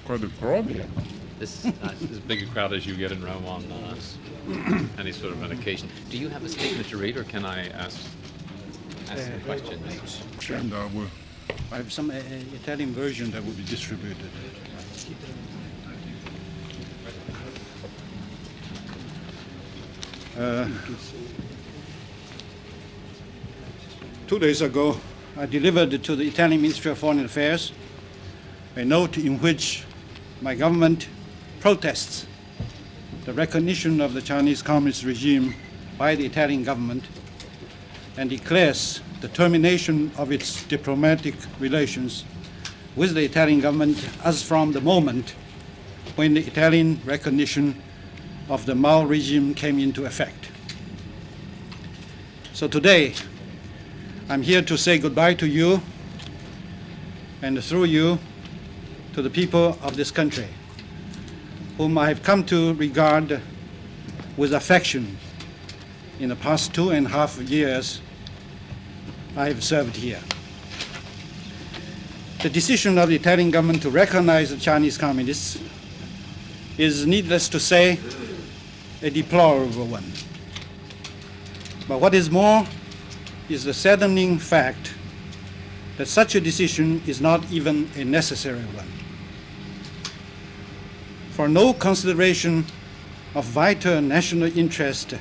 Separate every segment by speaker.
Speaker 1: quite a crowd.
Speaker 2: This is as big a crowd as you get in Rome on any sort of an occasion. Do you have a statement to read, or can I ask some questions?
Speaker 1: And
Speaker 3: I have some Italian version that will be distributed. Two days ago, I delivered to the Italian Ministry of Foreign Affairs a note in which my government protests the recognition of the Chinese Communist regime by the Italian government and declares the termination of its diplomatic relations with the Italian government as from the moment when the Italian recognition of the Mao regime came into effect. So today, I'm here to say goodbye to you and through you to the people of this country, whom I have come to regard with affection in the past 2.5 years I have served here. The decision of the Italian government to recognize the Chinese Communists is, needless to say, a deplorable one. But what is more is the saddening fact that such a decision is not even a necessary one. For no consideration of vital national interest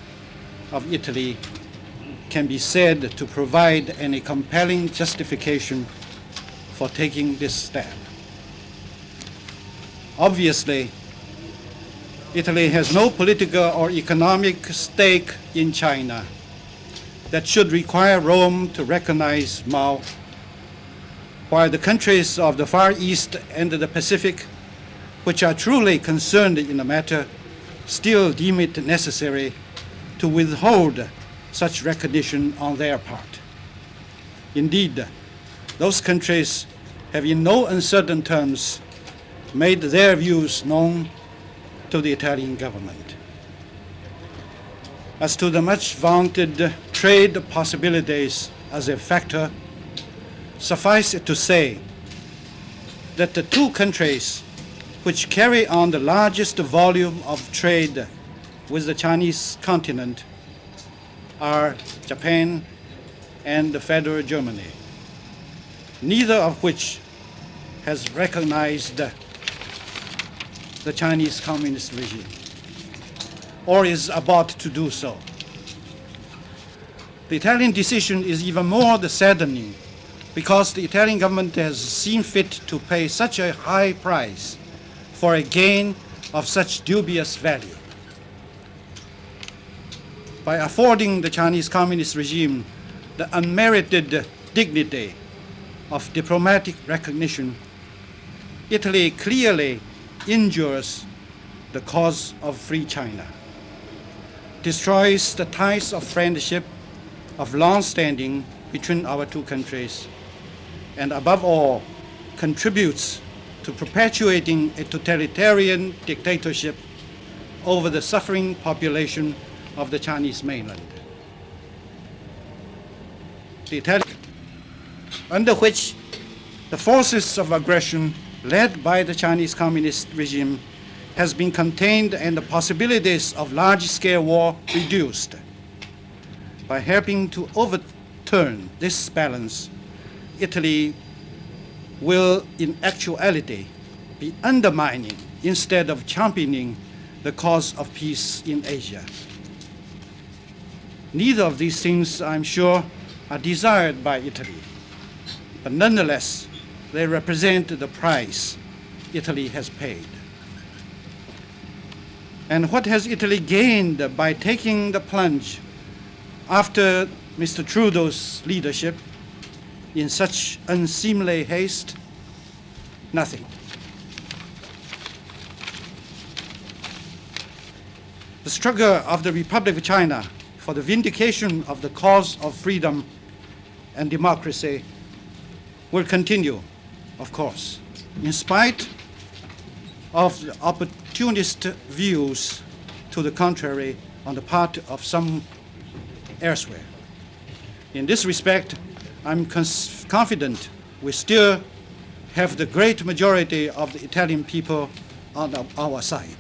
Speaker 3: of Italy can be said to provide any compelling justification for taking this step. Obviously, Italy has no political or economic stake in China that should require Rome to recognize Mao, while the countries of the Far East and the Pacific, which are truly concerned in the matter, still deem it necessary to withhold such recognition on their part. Indeed, those countries have in no uncertain terms made their views known to the Italian government. As to the much vaunted trade possibilities as a factor, suffice it to say that the two countries which carry on the largest volume of trade with the Chinese continent are Japan and the Federal Germany, neither of which has recognized the Chinese Communist regime or is about to do so. The Italian decision is even more saddening because the Italian government has seen fit to pay such a high price for a gain of such dubious value. By affording the Chinese Communist regime the unmerited dignity of diplomatic recognition, Italy clearly injures the cause of free China, destroys the ties of friendship of long standing between our two countries, and above all, contributes to perpetuating a totalitarian dictatorship over the suffering population of the Chinese mainland. The Italian, under which the forces of aggression led by the Chinese Communist regime has been contained and the possibilities of large-scale war reduced. By helping to overturn this balance, Italy will in actuality be undermining instead of championing the cause of peace in Asia. Neither of these things, I'm sure, are desired by Italy, but nonetheless, they represent the price Italy has paid. And what has Italy gained by taking the plunge after Mr. Trudeau's leadership in such unseemly haste? Nothing. The struggle of the Republic of China for the vindication of the cause of freedom and democracy will continue, of course, in spite of the opportunist views to the contrary on the part of some elsewhere. In this respect, I'm confident we still have the great majority of the Italian people on our side.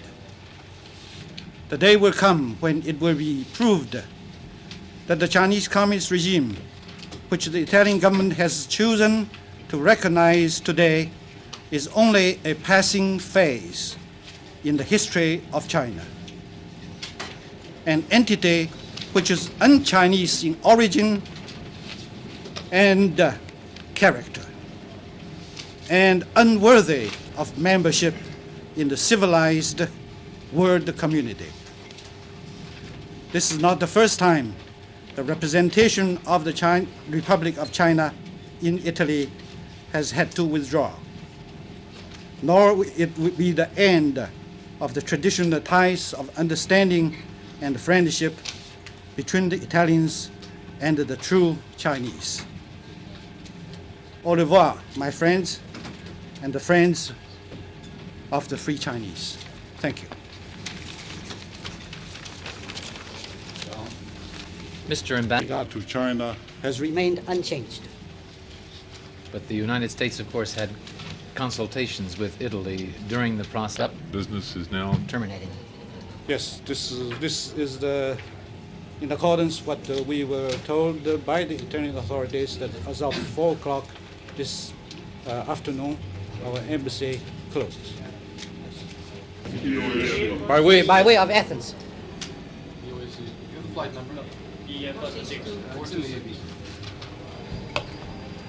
Speaker 3: The day will come when it will be proved that the Chinese Communist regime, which the Italian government has chosen to recognize today, is only a passing phase in the history of China. An entity which is un-Chinese in origin and character, and unworthy of membership in the civilized world community. This is not the first time the representation of the Republic of China in Italy has had to withdraw, nor it would be the end of the traditional ties of understanding and friendship between the Italians and the true Chinese. Au revoir, my friends, and the friends of the Free Chinese. Thank you.
Speaker 2: Mr. Ambassador,
Speaker 1: Regard to China,
Speaker 4: has remained unchanged.
Speaker 2: but the United States, of course, had consultations with Italy during the process.
Speaker 1: business is now
Speaker 4: Terminating.
Speaker 3: Yes, this is in accordance what we were told by the Italian authorities that as of 4 o'clock this afternoon, our embassy closes. By
Speaker 4: By way of Athens.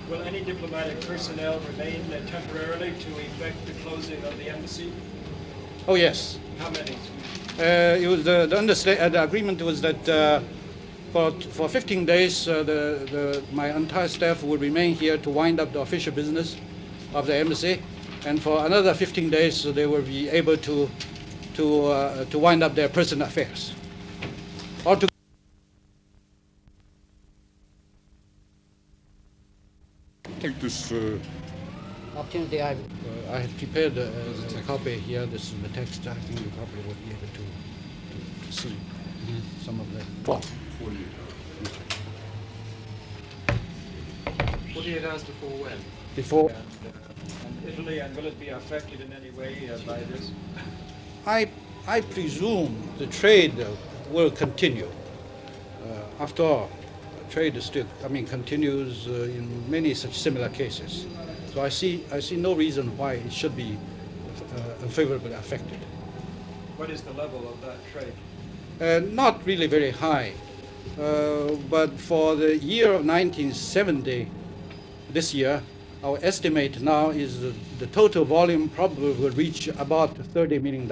Speaker 5: Will any diplomatic personnel remain temporarily to effect the closing of the embassy?
Speaker 3: Oh yes,
Speaker 5: How many?
Speaker 3: it was the agreement was that for 15 days my entire staff will remain here to wind up the official business of the embassy, and for another 15 days they will be able to wind up their personal affairs.
Speaker 1: I think this
Speaker 4: Opportunity I
Speaker 3: I have prepared a copy here. This is the text. I think you probably will be able to see some of the.
Speaker 5: 48 hours before when?
Speaker 3: Before
Speaker 5: And Italy, and will it be affected in any way by this?
Speaker 3: I presume the trade will continue. After all, trade is still, continues in many such similar cases. So I see no reason why it should be unfavorably affected.
Speaker 5: What is the level of that trade?
Speaker 3: Not really very high, but for the year of 1970, this year, our estimate now is the total volume probably will reach about $30 million.